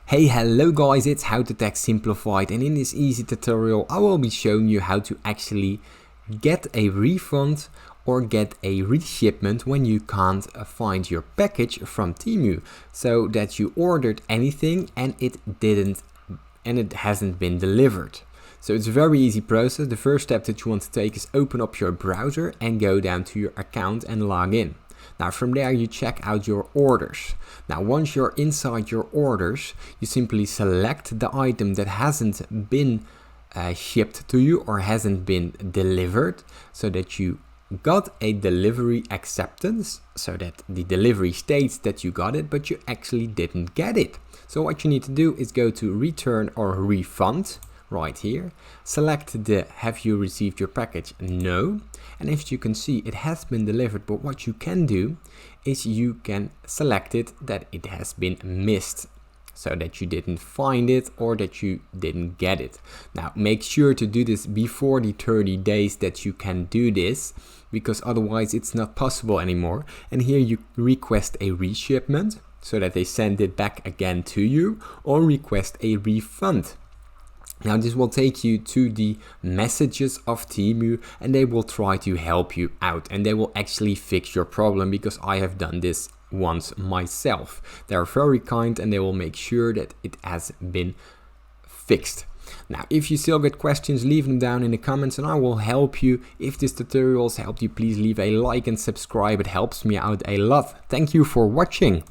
Hey, hello guys, it's How to Tech Simplified, and in this easy tutorial I will be showing you how to actually get a refund or get a reshipment when you can't find your package from TEMU. So that you ordered anything and it hasn't been delivered. So it's a very easy process. The first step that you want to take is open up your browser and go down to your account and log in. Now from there you check out your orders. Now once you're inside your orders, you simply select the item that hasn't been shipped to you or hasn't been delivered, so that you got a delivery acceptance, so that the delivery states that you got it, but you actually didn't get it. So what you need to do is go to return or refund right here, select the have you received your package? No. And as you can see, it has been delivered, but what you can do is you can select it that it has been missed, so that you didn't find it or that you didn't get it. Now make sure to do this before the 30 days that you can do this, because otherwise it's not possible anymore. And here you request a reshipment so that they send it back again to you, or request a refund. Now this will take you to the messages of TEMU, and they will try to help you out, and they will actually fix your problem, because I have done this once myself. They are very kind and they will make sure that it has been fixed. Now if you still get questions, leave them down in the comments and I will help you. If this tutorial has helped you, please leave a like and subscribe. It helps me out a lot. Thank you for watching.